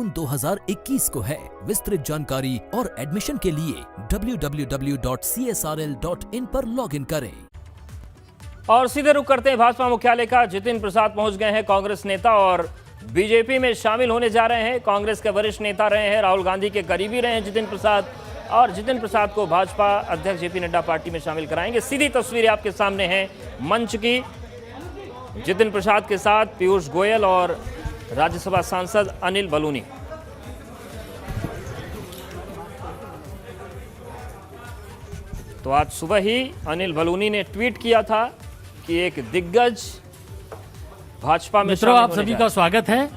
जून 2021 को है। विस्तृत जानकारी और एडमिशन के लिए www.csrl.in पर लॉगिन करें। और सीधे रुख करते हैं भाजपा मुख्यालय का। जितिन प्रसाद पहुंच गए हैं। कांग्रेस नेता और बीजेपी में शामिल होने जा रहे हैं। कांग्रेस के वरिष्ठ नेता रहे हैं, राहुल गांधी के करीबी रहे हैं जितिन प्रसाद, और जितिन प्रसाद को भाजपा अध्यक्ष जेपी नड्डा पार्टी में शामिल कराएंगे। सीधी तस्वीरें आपके सामने हैं मंच की। जितिन प्रसाद के साथ पीयूष गोयल और राज्यसभा सांसद अनिल बलूनी। तो आज सुबह ही अनिल बलूनी ने ट्वीट किया था कि एक दिग्गज भाजपा में मित्रों, आप सभी का स्वागत है।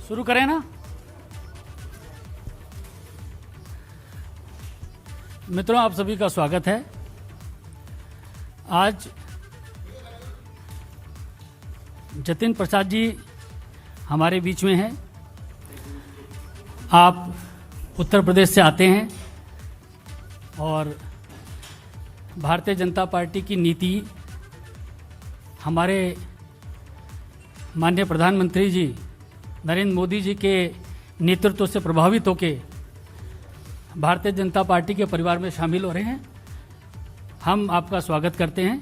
शुरू करें ना। मित्रों, आप सभी का स्वागत है। आज जतिन प्रसाद जी हमारे बीच में हैं। आप उत्तर प्रदेश से आते हैं और भारतीय जनता पार्टी की नीति हमारे माननीय प्रधानमंत्री जी नरेंद्र मोदी जी के नेतृत्व से प्रभावित होकर भारतीय जनता पार्टी के परिवार में शामिल हो रहे हैं। हम आपका स्वागत करते हैं।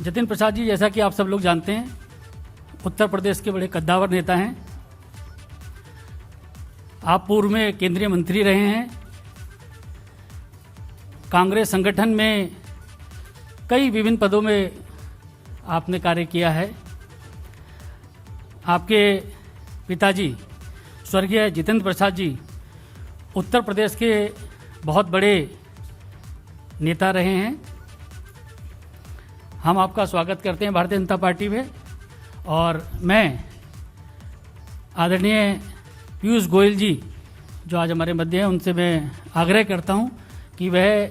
जतिन प्रसाद जी, जैसा कि आप सब लोग जानते हैं, उत्तर प्रदेश के बड़े कद्दावर नेता हैं। आप पूर्व में केंद्रीय मंत्री रहे हैं। कांग्रेस संगठन में कई विभिन्न पदों में आपने कार्य किया है। आपके पिताजी स्वर्गीय जितेंद्र प्रसाद जी उत्तर प्रदेश के बहुत बड़े नेता रहे हैं। हम आपका स्वागत करते हैं भारतीय जनता पार्टी में। और मैं आदरणीय पीयूष गोयल जी जो आज हमारे मध्य हैं, उनसे मैं आग्रह करता हूं कि वह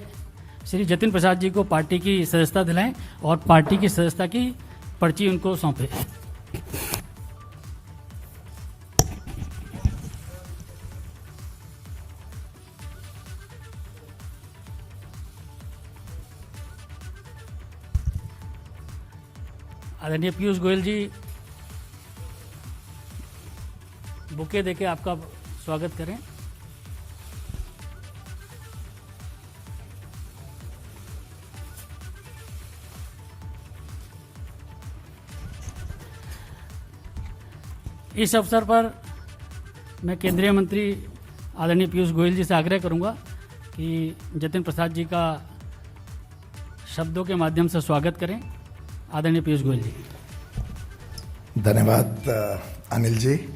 श्री जतिन प्रसाद जी को पार्टी की सदस्यता दिलाएं और पार्टी की सदस्यता की पर्ची उनको सौंपें। आदरणीय पीयूष गोयल जी बुके देके आपका स्वागत करें। इस अवसर पर मैं केंद्रीय मंत्री आदरणीय पीयूष गोयल जी से आग्रह करूंगा कि जतिन प्रसाद जी का शब्दों के माध्यम से स्वागत करें। आदरणीय पीयूष गोयल जी। धन्यवाद अनिल जी।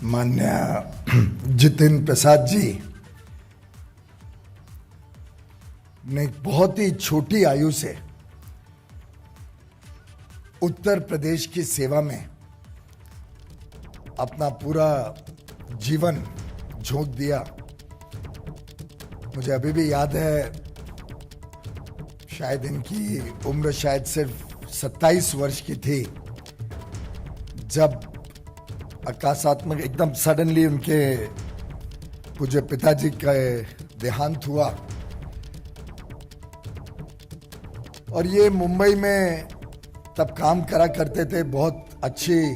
माननीय जितिन प्रसाद जी ने बहुत ही छोटी आयु से उत्तर प्रदेश की सेवा में अपना पूरा जीवन झोंक दिया। मुझे अभी भी याद है, शायद इनकी उम्र शायद सिर्फ 27 वर्ष की थी जब आकाशात्मक एकदम सडनली उनके पूज्य पिताजी का देहांत हुआ। और ये मुंबई में तब काम करा करते थे, बहुत अच्छी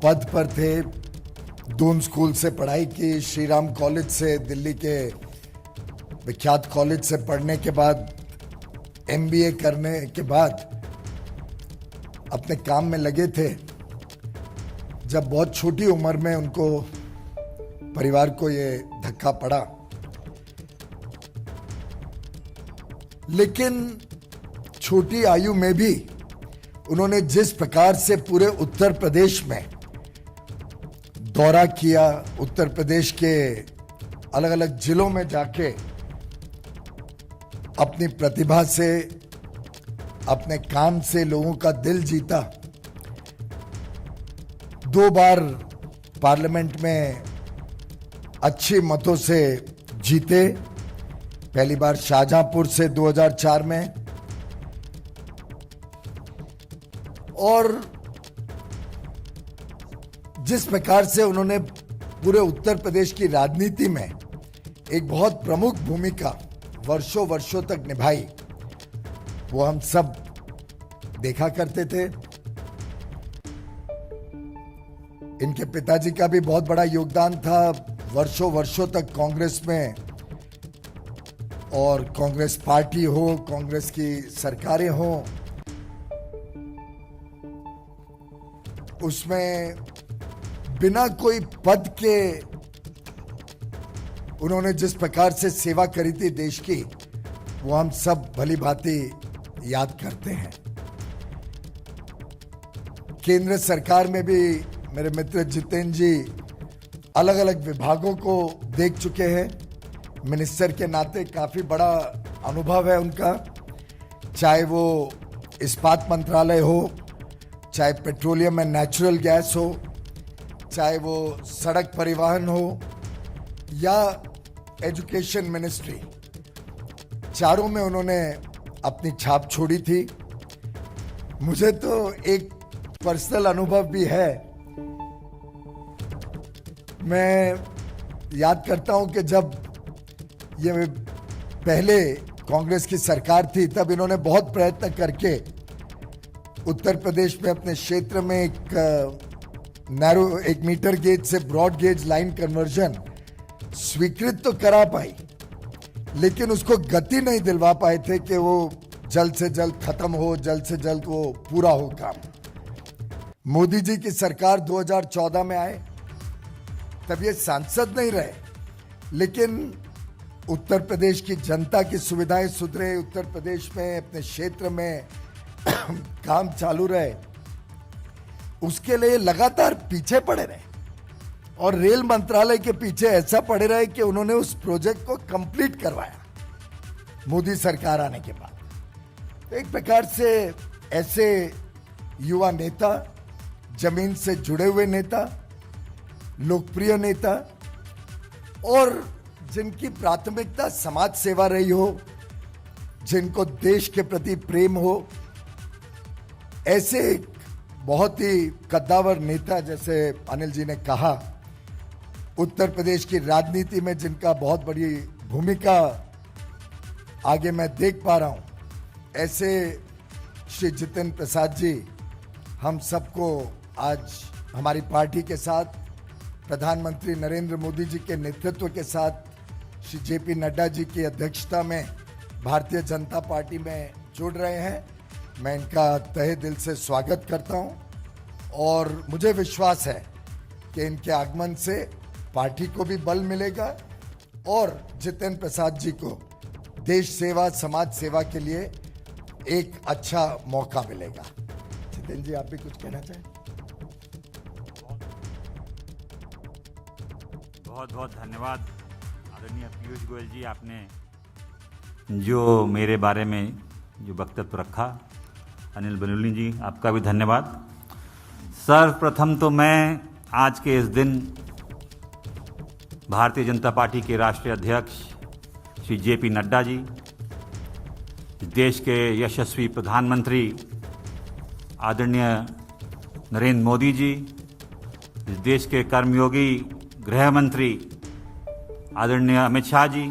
पद पर थे। दून स्कूल से पढ़ाई की, श्री राम कॉलेज से, दिल्ली के विख्यात कॉलेज से पढ़ने के बाद MBA करने के बाद अपने काम में लगे थे, जब बहुत छोटी उम्र में उनको परिवार को ये धक्का पड़ा। लेकिन छोटी आयु में भी उन्होंने जिस प्रकार से पूरे उत्तर प्रदेश में दौरा किया, उत्तर प्रदेश के अलग अलग जिलों में जाके अपनी प्रतिभा से, अपने काम से लोगों का दिल जीता। 2 बार पार्लियामेंट में अच्छे मतों से जीते। पहली बार शाहजहांपुर से 2004 में, और जिस प्रकार से उन्होंने पूरे उत्तर प्रदेश की राजनीति में एक बहुत प्रमुख भूमिका वर्षों वर्षों तक निभाई, वो हम सब देखा करते थे। इनके पिताजी का भी बहुत बड़ा योगदान था वर्षों वर्षों तक कांग्रेस में, और कांग्रेस पार्टी हो, कांग्रेस की सरकारें हो, उसमें बिना कोई पद के उन्होंने जिस प्रकार से सेवा करी थी देश की, वो हम सब भली भांति याद करते हैं। केंद्र सरकार में भी मेरे मित्र जितेंद्र जी अलग अलग विभागों को देख चुके हैं। मिनिस्टर के नाते काफी बड़ा अनुभव है उनका, चाहे वो इस्पात मंत्रालय हो, चाहे पेट्रोलियम एंड नेचुरल गैस हो, चाहे वो सड़क परिवहन हो या एजुकेशन मिनिस्ट्री, चारों में उन्होंने अपनी छाप छोड़ी थी। मुझे तो एक पर्सनल अनुभव भी है। मैं याद करता हूं कि जब ये पहले कांग्रेस की सरकार थी, तब इन्होंने बहुत प्रयत्न करके उत्तर प्रदेश में अपने क्षेत्र में एक मीटर गेज से ब्रॉड गेज लाइन कन्वर्जन स्वीकृत तो करा पाई, लेकिन उसको गति नहीं दिलवा पाए थे कि वो जल्द से जल्द खत्म हो, जल्द से जल्द वो पूरा हो काम। मोदी जी की सरकार 2014 में आए, तब ये सांसद नहीं रहे, लेकिन उत्तर प्रदेश की जनता की सुविधाएं सुधरे, उत्तर प्रदेश में अपने क्षेत्र में काम चालू रहे, उसके लिए लगातार पीछे पड़े रहे और रेल मंत्रालय के पीछे ऐसा पड़े रहे कि उन्होंने उस प्रोजेक्ट को कंप्लीट करवाया मोदी सरकार आने के बाद। तो एक प्रकार से ऐसे युवा नेता, जमीन से जुड़े हुए नेता, लोकप्रिय नेता और जिनकी प्राथमिकता समाज सेवा रही हो, जिनको देश के प्रति प्रेम हो, ऐसे एक बहुत ही कद्दावर नेता, जैसे अनिल जी ने कहा, उत्तर प्रदेश की राजनीति में जिनका बहुत बड़ी भूमिका आगे मैं देख पा रहा हूं, ऐसे श्री जितेंद्र प्रसाद जी हम सबको आज हमारी पार्टी के साथ, प्रधानमंत्री नरेंद्र मोदी जी के नेतृत्व के साथ, श्री जेपी नड्डा जी की अध्यक्षता में भारतीय जनता पार्टी में जुड़ रहे हैं। मैं इनका तहे दिल से स्वागत करता हूं और मुझे विश्वास है कि इनके आगमन से पार्टी को भी बल मिलेगा और जितेंद्र प्रसाद जी को देश सेवा, समाज सेवा के लिए एक अच्छा मौका मिलेगा। जितेंद्र जी, आप भी कुछ कहना चाहें? बहुत बहुत धन्यवाद आदरणीय पीयूष गोयल जी, आपने जो मेरे बारे में जो वक्तव्य रखा। अनिल बलूनी जी, आपका भी धन्यवाद। सर्वप्रथम तो मैं आज के इस दिन भारतीय जनता पार्टी के राष्ट्रीय अध्यक्ष श्री जेपी नड्डा जी, देश के यशस्वी प्रधानमंत्री आदरणीय नरेंद्र मोदी जी, देश के कर्मयोगी गृह मंत्री आदरणीय अमित शाह जी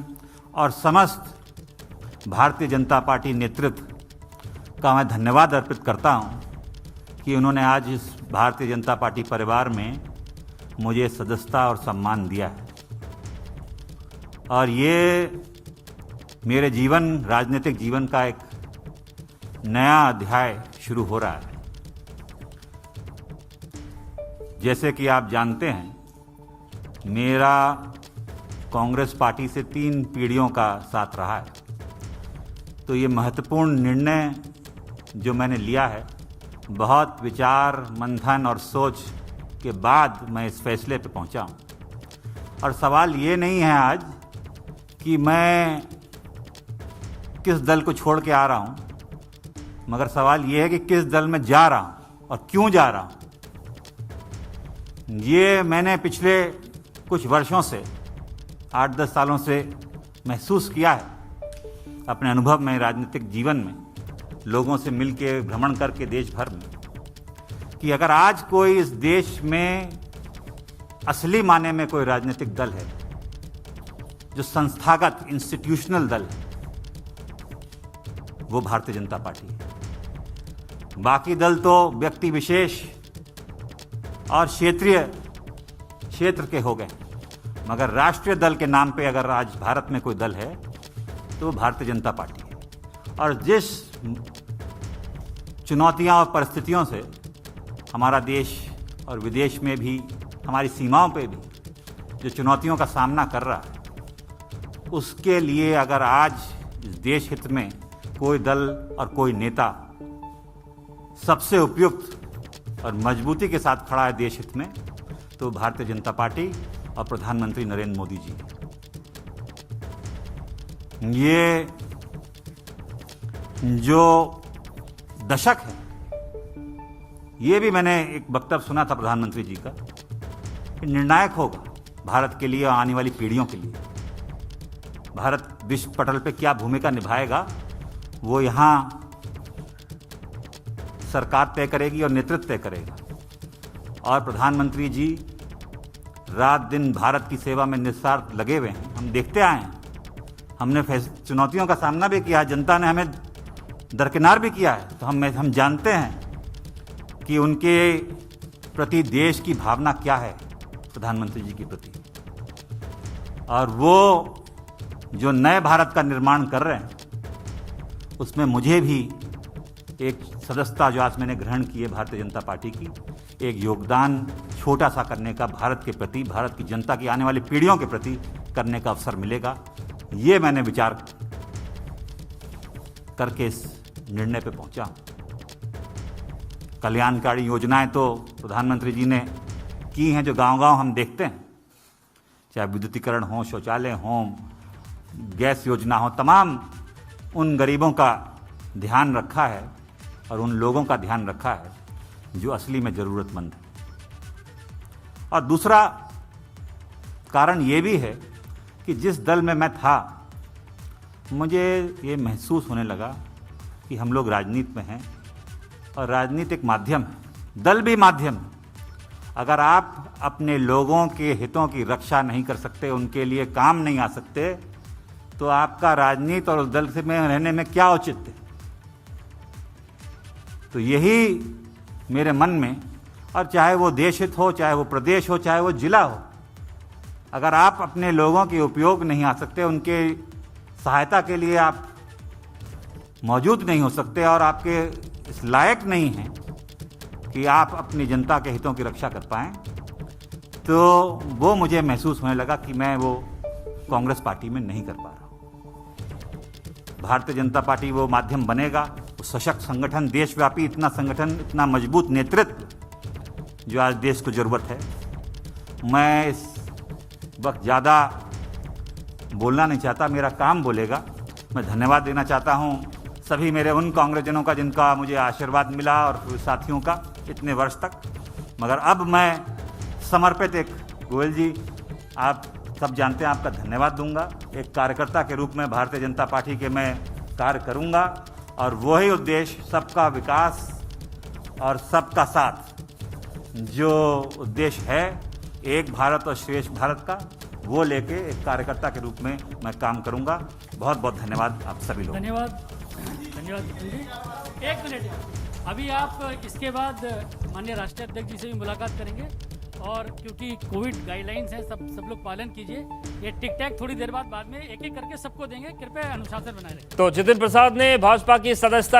और समस्त भारतीय जनता पार्टी नेतृत्व का मैं धन्यवाद अर्पित करता हूं कि उन्होंने आज इस भारतीय जनता पार्टी परिवार में मुझे सदस्यता और सम्मान दिया है। और ये मेरे राजनीतिक जीवन का एक नया अध्याय शुरू हो रहा है। जैसे कि आप जानते हैं, मेरा कांग्रेस पार्टी से 3 पीढ़ियों का साथ रहा है, तो ये महत्वपूर्ण निर्णय जो मैंने लिया है, बहुत विचार मंथन और सोच के बाद मैं इस फैसले पे पहुंचा हूं। और सवाल ये नहीं है आज कि मैं किस दल को छोड़ के आ रहा हूं, मगर सवाल ये है कि किस दल में जा रहा हूं और क्यों जा रहा हूं। ये मैंने पिछले कुछ वर्षों से, 8-10 सालों से महसूस किया है अपने अनुभव में, राजनीतिक जीवन में, लोगों से मिलके भ्रमण करके देश भर में, कि अगर आज कोई इस देश में असली माने में कोई राजनीतिक दल है, जो संस्थागत इंस्टीट्यूशनल दल है, वो भारतीय जनता पार्टी है। बाकी दल तो व्यक्ति विशेष और क्षेत्र के हो गए, मगर राष्ट्रीय दल के नाम पे अगर आज भारत में कोई दल है तो वो भारतीय जनता पार्टी है। और जिस चुनौतियां और परिस्थितियों से हमारा देश और विदेश में भी, हमारी सीमाओं पे भी जो चुनौतियों का सामना कर रहा है, उसके लिए अगर आज इस देश हित में कोई दल और कोई नेता सबसे उपयुक्त और मजबूती के साथ खड़ा है देश हित में, तो भारतीय जनता पार्टी और प्रधानमंत्री नरेंद्र मोदी जी। ये जो दशक है, ये भी मैंने एक वक्तव्य सुना था प्रधानमंत्री जी का, कि निर्णायक होगा भारत के लिए और आने वाली पीढ़ियों के लिए। भारत विश्व पटल पे क्या भूमिका निभाएगा वो यहाँ सरकार तय करेगी और नेतृत्व तय करेगा। और प्रधानमंत्री जी रात दिन भारत की सेवा में निस्वार्थ लगे हुए हैं। हम देखते आए हैं, हमने चुनौतियों का सामना भी किया है, जनता ने हमें दरकिनार भी किया है, तो हम जानते हैं कि उनके प्रति देश की भावना क्या है, प्रधानमंत्री जी के प्रति। और वो जो नए भारत का निर्माण कर रहे हैं, उसमें मुझे भी एक सदस्यता जो आज मैंने ग्रहण की है भारतीय जनता पार्टी की, एक योगदान छोटा सा करने का भारत के प्रति, भारत की जनता की आने वाली पीढ़ियों के प्रति करने का अवसर मिलेगा। ये मैंने विचार करके इस निर्णय पे पहुंचा हूं। कल्याणकारी योजनाएं तो प्रधानमंत्री जी ने की हैं, जो गांव-गांव हम देखते हैं, चाहे विद्युतीकरण हो, शौचालय हो, गैस योजना हो, तमाम उन गरीबों का ध्यान रखा है और उन लोगों का ध्यान रखा है जो असली में ज़रूरतमंद है। और दूसरा कारण ये भी है कि जिस दल में मैं था, मुझे ये महसूस होने लगा कि हम लोग राजनीति में हैं और राजनीति एक माध्यम है, दल भी माध्यम है। अगर आप अपने लोगों के हितों की रक्षा नहीं कर सकते, उनके लिए काम नहीं आ सकते, तो आपका राजनीति और उस दल से में रहने में क्या औचित्य है। तो यही मेरे मन में, और चाहे वो देश हित हो, चाहे वो प्रदेश हो, चाहे वो जिला हो, अगर आप अपने लोगों के उपयोग नहीं आ सकते, उनके सहायता के लिए आप मौजूद नहीं हो सकते और आपके इस लायक नहीं हैं कि आप अपनी जनता के हितों की रक्षा कर पाएं, तो वो मुझे महसूस होने लगा कि मैं वो कांग्रेस पार्टी में नहीं कर पा रहा हूं। भारतीय जनता पार्टी वो माध्यम बनेगा, वो सशक्त संगठन, देशव्यापी इतना संगठन, इतना मजबूत नेतृत्व जो आज देश को जरूरत है। मैं इस वक्त ज़्यादा बोलना नहीं चाहता, मेरा काम बोलेगा। मैं धन्यवाद देना चाहता हूँ सभी मेरे उन कांग्रेसजनों का जिनका मुझे आशीर्वाद मिला और साथियों का इतने वर्ष तक। मगर अब मैं समर्पित एक, गोयल जी आप सब जानते हैं, आपका धन्यवाद दूंगा। एक कार्यकर्ता के रूप में भारतीय जनता पार्टी के मैं कार्य करूंगा और वही उद्देश्य, सबका विकास और सबका साथ, जो उद्देश्य है एक भारत और श्रेष्ठ भारत का, वो लेके एक कार्यकर्ता के रूप में मैं काम करूंगा। बहुत बहुत धन्यवाद आप सभी लोग। धन्यवाद विपुल जी। एक मिनट, अभी आप इसके बाद माननीय राष्ट्रीय अध्यक्ष जी से भी मुलाकात करेंगे, और क्योंकि कोविड गाइडलाइंस हैं, सब लोग पालन कीजिए। ये टिक टैक थोड़ी देर बाद में एक एक करके सबको देंगे, कृपया अनुशासन बनाए रखें। तो जितिन प्रसाद ने भाजपा की सदस्यता